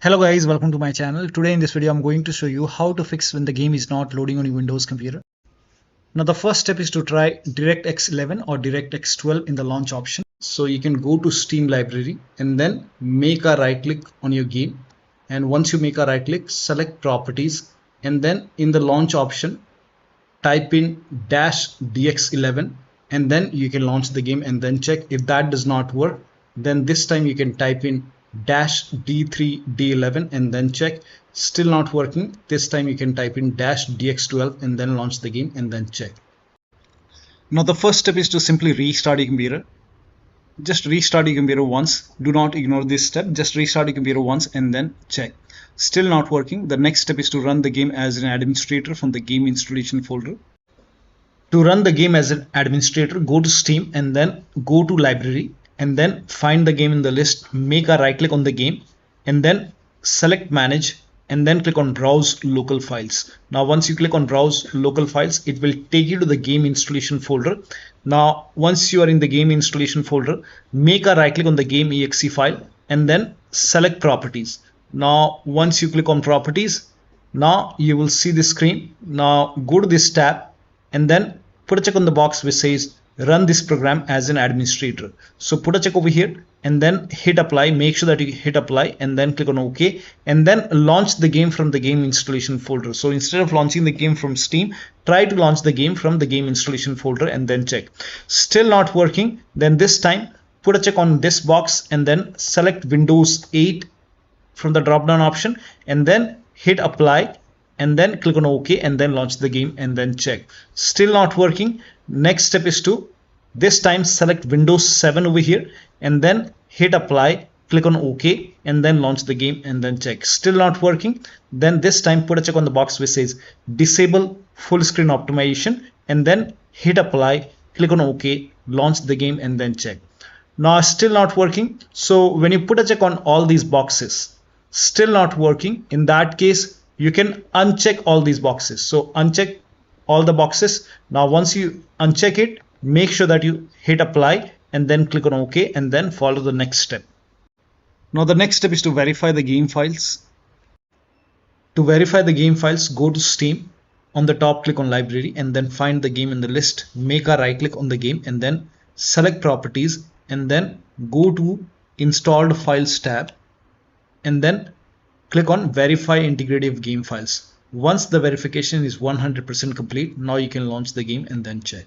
Hello guys, welcome to my channel. Today in this video I'm going to show you how to fix when the game is not loading on your Windows computer. Now the first step is to try DirectX 11 or DirectX 12 in the launch option. So you can go to Steam library and then make a right click on your game, and once you make a right click, select properties, and then in the launch option type in -dx11, and then you can launch the game and then check. If that does not work, then this time you can type in -d3d11 and then check. Still not working, this time you can type in -dx12 and then launch the game and then check. Now the first step is to simply restart your computer. Just restart your computer once. Do not ignore this step. Just restart your computer once and then check. Still not working. The next step is to run the game as an administrator from the game installation folder. To run the game as an administrator, go to Steam and then go to library and then find the game in the list. Make a right click on the game and then select manage and then click on browse local files. Now once you click on browse local files, it will take you to the game installation folder. Now once you are in the game installation folder, make a right click on the game exe file and then select properties. Now once you click on properties, now you will see the screen. Now go to this tab and then put a check on the box which says run this program as an administrator. So put a check over here and then hit apply. Make sure that you hit apply and then click on OK and then launch the game from the game installation folder. So instead of launching the game from Steam, try to launch the game from the game installation folder and then check. Still not working, then this time put a check on this box and then select Windows 8 from the drop down option and then hit apply and then click on OK and then launch the game and then check. Still not working. Next step is to this time select Windows 7 over here and then hit apply, click on OK and then launch the game and then check. Still not working. Then this time put a check on the box which says disable full screen optimization and then hit apply, click on OK, launch the game and then check. Now still not working. So when you put a check on all these boxes, still not working, in that case you can uncheck all these boxes. So uncheck all the boxes. Now once you uncheck it, make sure that you hit apply and then click on OK and then follow the next step. Now the next step is to verify the game files. To verify the game files, go to Steam. On the top, click on library and then find the game in the list. Make a right click on the game and then select properties and then go to installed files tab and then click on verify integrity of game files. Once the verification is 100% complete, now you can launch the game and then check.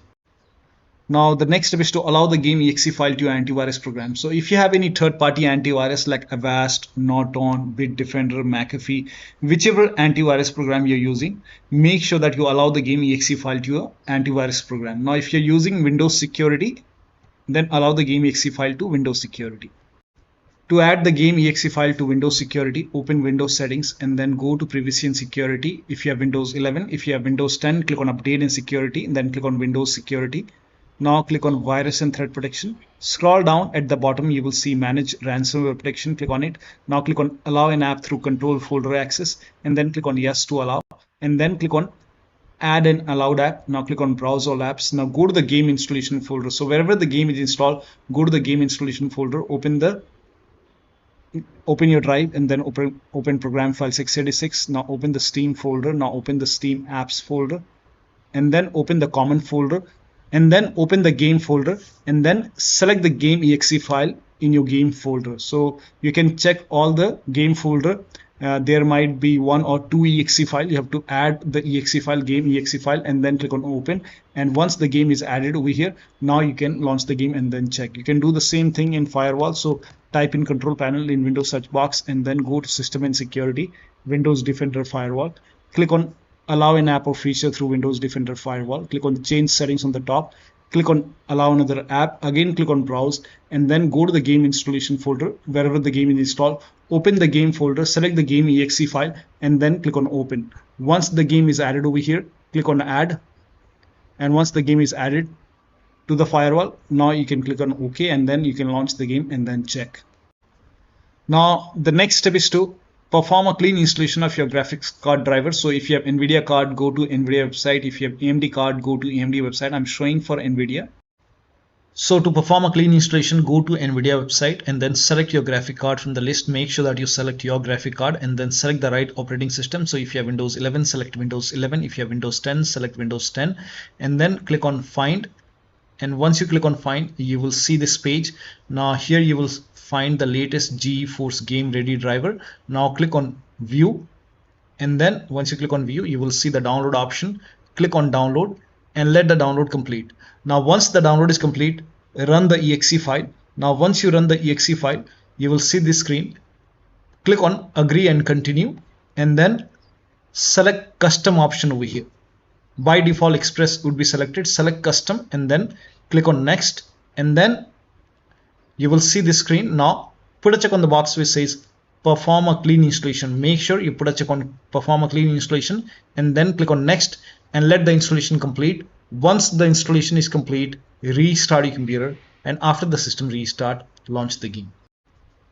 Now the next step is to allow the game exe file to your antivirus program. So if you have any third-party antivirus like Avast, Norton, Bitdefender, McAfee, whichever antivirus program you're using, make sure that you allow the game exe file to your antivirus program. Now if you're using Windows Security, then allow the game exe file to Windows Security. To add the game exe file to Windows Security, open Windows Settings and then go to Privacy and Security. If you have Windows 11, if you have Windows 10, click on Update and Security and then click on Windows Security. Now click on Virus and Threat Protection. Scroll down at the bottom, you will see Manage Ransomware Protection. Click on it. Now click on Allow an app through Control Folder Access and then click on Yes to allow and then click on Add an allowed app. Now click on Browse all apps. Now go to the game installation folder. So wherever the game is installed, go to the game installation folder, open your drive and then open program file 686. Now open the Steam folder. Now open the Steam apps folder and then open the common folder and then open the game folder and then select the game exe file in your game folder. So you can check all the game folder. There might be one or two exe file. You have to add the exe file, game exe file, and then click on open. And once the game is added over here, now you can launch the game and then check. You can do the same thing in Firewall. So type in control panel in Windows search box and then go to System and Security, Windows Defender Firewall. Click on allow an app or feature through Windows Defender Firewall. Click on change settings on the top. Click on allow another app. Again click on browse and then go to the game installation folder. Wherever the game is installed, open the game folder, select the game exe file and then click on open. Once the game is added over here, click on add, and once the game is added to the firewall, now you can click on OK and then you can launch the game and then check. Now the next step is to perform a clean installation of your graphics card driver. So if you have NVIDIA card, go to NVIDIA website. If you have AMD card, go to AMD website. I'm showing for NVIDIA. So to perform a clean installation, go to NVIDIA website and then select your graphic card from the list. Make sure that you select your graphic card and then select the right operating system. So if you have Windows 11, select Windows 11. If you have Windows 10, select Windows 10 and then click on Find. And once you click on Find, you will see this page. Now here you will find the latest GeForce Game Ready driver. Now click on View, and then once you click on View, you will see the download option. Click on Download and let the download complete. Now once the download is complete, run the exe file. Now once you run the exe file, you will see this screen. Click on Agree and Continue and then select Custom option over here. By default Express would be selected. Select Custom and then click on Next, and then you will see this screen. Now put a check on the box which says perform a clean installation. Make sure you put a check on perform a clean installation and then click on Next and let the installation complete. Once the installation is complete, restart your computer, and after the system restart, launch the game.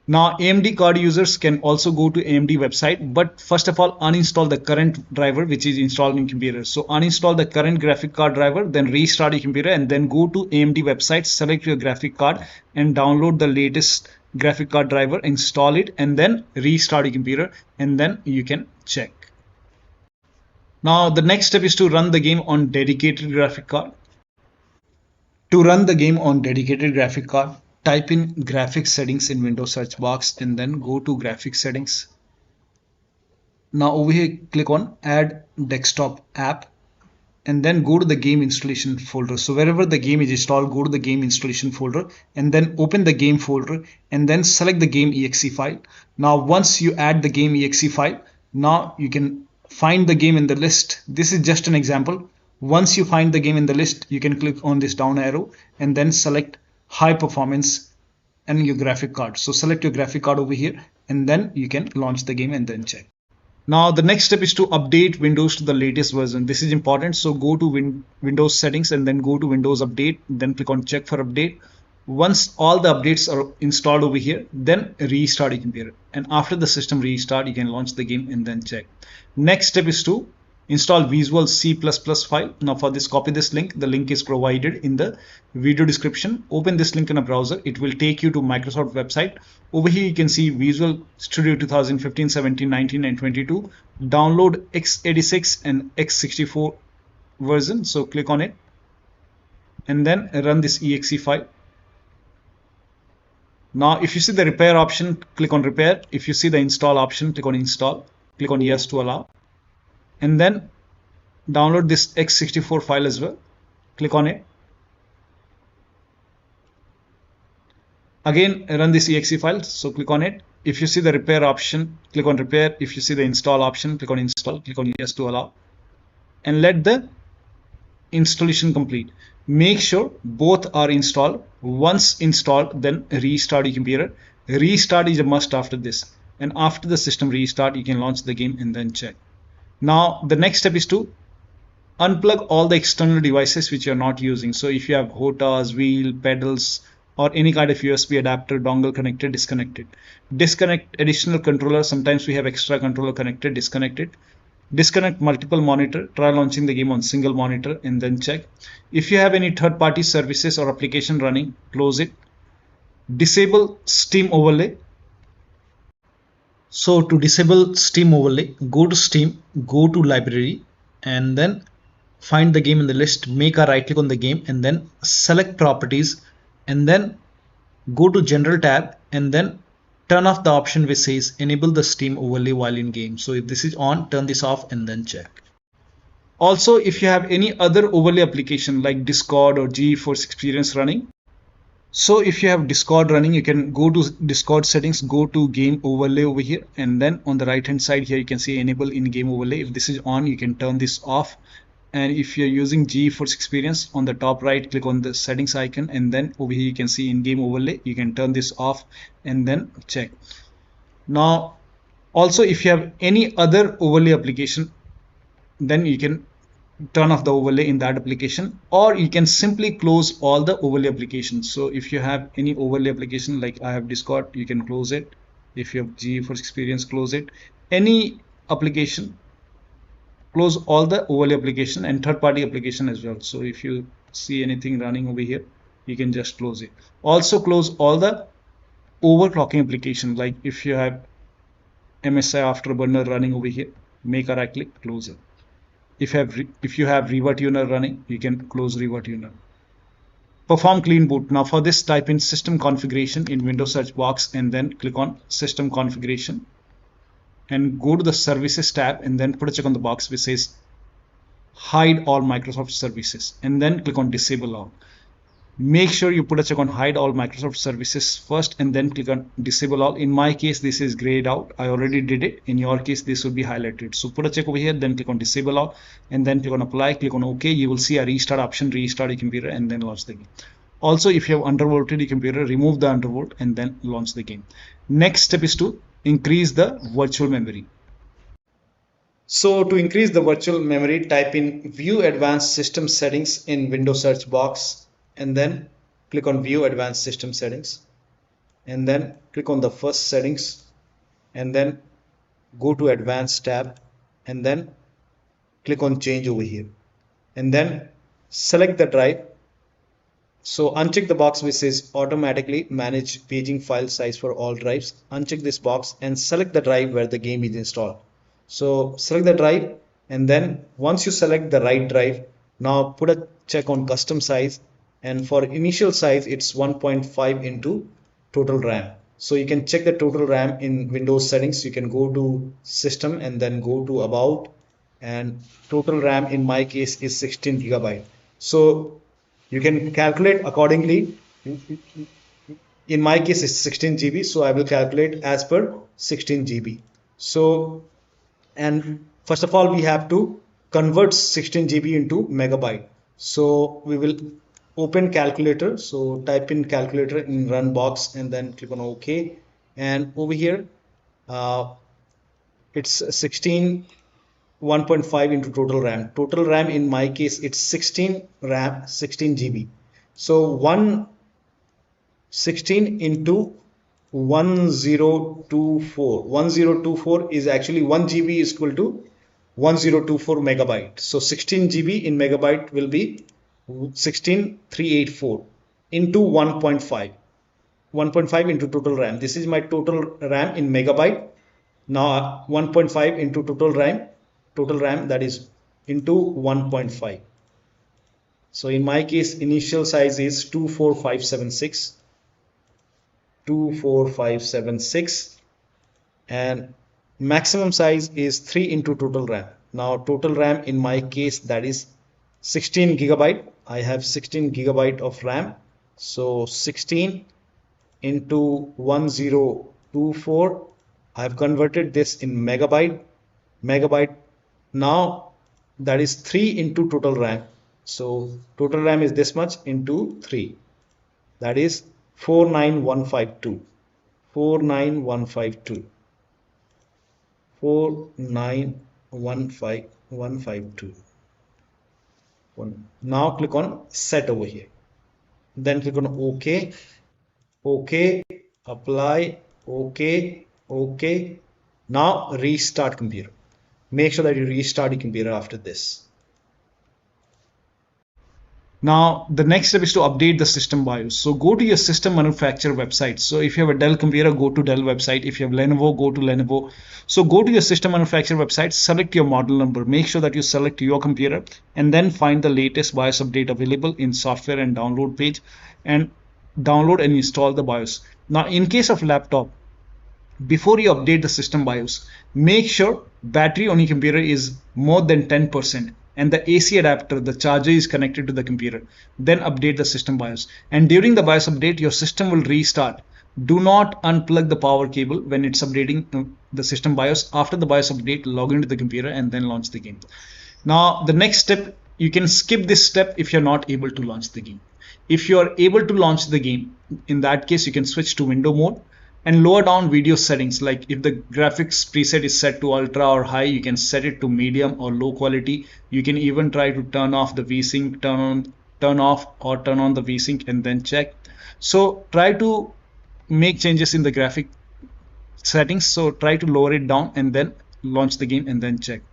Now AMD card users can also go to AMD website, but first of all uninstall the current driver which is installed in computer. So uninstall the current graphic card driver, then restart your computer and then go to AMD website, select your graphic card and download the latest graphic card driver, install it and then restart your computer, and then you can check. Now the next step is to run the game on dedicated graphic card. To run the game on dedicated graphic card, type in graphics settings in Windows search box and then go to graphics settings. Now over here click on add desktop app and then go to the game installation folder. So wherever the game is installed, go to the game installation folder and then open the game folder and then select the game exe file. Now once you add the game exe file, now you can find the game in the list. This is just an example. Once you find the game in the list, you can click on this down arrow and then select high performance and your graphic card. So select your graphic card over here and then you can launch the game and then check. Now the next step is to update Windows to the latest version. This is important. So go to Windows settings and then go to Windows update, then click on check for update. Once all the updates are installed over here, then restart your computer, and after the system restart you can launch the game and then check. Next step is to install Visual C++ file. Now for this, copy this link. The link is provided in the video description. Open this link in a browser. It will take you to Microsoft website. Over here you can see Visual Studio 2015, 17, 19 and 22. Download x86 and x64 version. So click on it and then run this exe file. Now if you see the repair option, click on repair. If you see the install option, click on install. Click on yes to allow. And then download this x64 file as well. Click on it. Again run this exe file, so click on it. If you see the repair option, click on repair. If you see the install option, click on install. Click on yes to allow and let the installation complete. Make sure both are installed. Once installed, then restart your computer. Restart is a must after this, and after the system restart you can launch the game and then check. Now the next step is to unplug all the external devices which you are not using. So if you have HOTAs, wheel, pedals or any kind of USB adapter, dongle connected, disconnect it. Disconnect additional controller. Sometimes we have extra controller connected, disconnect it. Disconnect multiple monitor. Try launching the game on single monitor and then check. If you have any third-party services or application running, close it. Disable Steam overlay. So to disable Steam overlay, go to Steam, go to library and then find the game in the list, make a right click on the game and then select properties and then go to general tab and then turn off the option which says enable the Steam overlay while in game. So if this is on, turn this off and then check. Also, if you have any other overlay application like Discord or GeForce Experience running, so if you have Discord running, you can go to Discord settings, go to game overlay over here and then on the right hand side here you can see enable in-game overlay. If this is on, you can turn this off. And if you're using GeForce Experience, on the top right click on the settings icon and then over here you can see in-game overlay. You can turn this off and then check. Now also if you have any other overlay application, then you can turn off the overlay in that application, or you can simply close all the overlay applications. So if you have any overlay application like I have Discord, you can close it. If you have GeForce Experience, close it. Any application, close all the overlay application and third-party application as well. So if you see anything running over here, you can just close it. Also close all the overclocking application, like if you have MSI Afterburner running over here, make a right click, close it. If you have ReverTuner running, you can close ReverTuner. Perform clean boot. Now for this, type in system configuration in Windows search box and then click on system configuration and go to the services tab and then put a check on the box which says hide all Microsoft services and then click on disable all. Make sure you put a check on hide all Microsoft services first and then click on disable all. In my case, this is grayed out. I already did it. In your case, this would be highlighted. So put a check over here, then click on disable all and then click on apply, click on OK. You will see a restart option, restart your computer and then launch the game. Also, if you have undervolted your computer, remove the undervolt and then launch the game. Next step is to increase the virtual memory. So to increase the virtual memory, type in view advanced system settings in Windows search box and then click on view advanced system settings and then click on the first settings and then go to advanced tab and then click on change over here and then select the drive. So uncheck the box which says automatically manage paging file size for all drives. Uncheck this box and select the drive where the game is installed. So select the drive and then once you select the right drive, now put a check on custom size and for initial size it's 1.5 into total RAM. So you can check the total RAM in Windows settings. You can go to system and then go to about and total RAM in my case is 16 GB. So you can calculate accordingly. In my case it's 16 GB, so I will calculate as per 16 GB. So, and first of all we have to convert 16 GB into megabyte. So we will open calculator. So type in calculator in run box and then click on OK. And over here it's 1.5 into total RAM. Total RAM in my case it's 16 RAM, 16 GB. So 116 into 1024. 1024 is actually 1 GB is equal to 1024 megabyte. So 16 GB in megabyte will be 16384 into 1.5. 1.5 into total RAM. This is my total RAM in megabyte. Now 1.5 into total RAM that is into 1.5. So in my case initial size is 24576 and maximum size is 3 into total RAM. Now total RAM in my case that is 16 GB. I have 16 GB of RAM. So 16 into 1024. I have converted this in megabyte. Now that is 3 into total RAM. So total RAM is this much into 3. That is 49152. 49152. 4915152. Now click on set over here. Then click on OK. OK. Apply. OK. OK. Now restart computer. Make sure that you restart your computer after this. Now the next step is to update the system BIOS. So go to your system manufacturer website. So if you have a Dell computer, go to Dell website. If you have Lenovo, go to Lenovo. So go to your system manufacturer website, select your model number, make sure that you select your computer and then find the latest BIOS update available in software and download page and download and install the BIOS. Now in case of laptop, before you update the system BIOS, make sure battery on your computer is more than 10% and the AC adapter, the charger is connected to the computer. Then update the system BIOS. And during the BIOS update, your system will restart. Do not unplug the power cable when it's updating the system BIOS. After the BIOS update, log into the computer and then launch the game. Now the next step, you can skip this step if you're not able to launch the game. If you are able to launch the game, in that case you can switch to window mode and lower down video settings. Like if the graphics preset is set to ultra or high, you can set it to medium or low quality. You can even try to turn off the VSync, turn off or turn on the VSync and then check. So try to make changes in the graphic settings. So try to lower it down and then launch the game and then check.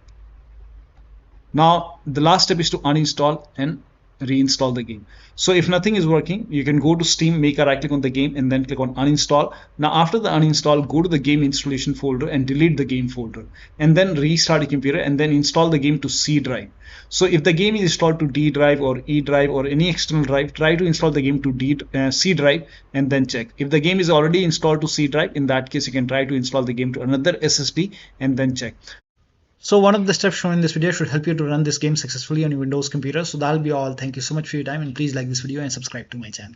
Now the last step is to uninstall and reinstall the game. So if nothing is working, you can go to Steam, make a right click on the game, and then click on uninstall. Now after the uninstall, go to the game installation folder and delete the game folder, and then restart your computer and then install the game to C drive. So if the game is installed to D drive or E drive or any external drive, try to install the game to C drive and then check. If the game is already installed to C drive, in that case you can try to install the game to another SSD and then check. So one of the steps shown in this video should help you to run this game successfully on your Windows computer. So that'll be all. Thank you so much for your time, and please like this video and subscribe to my channel.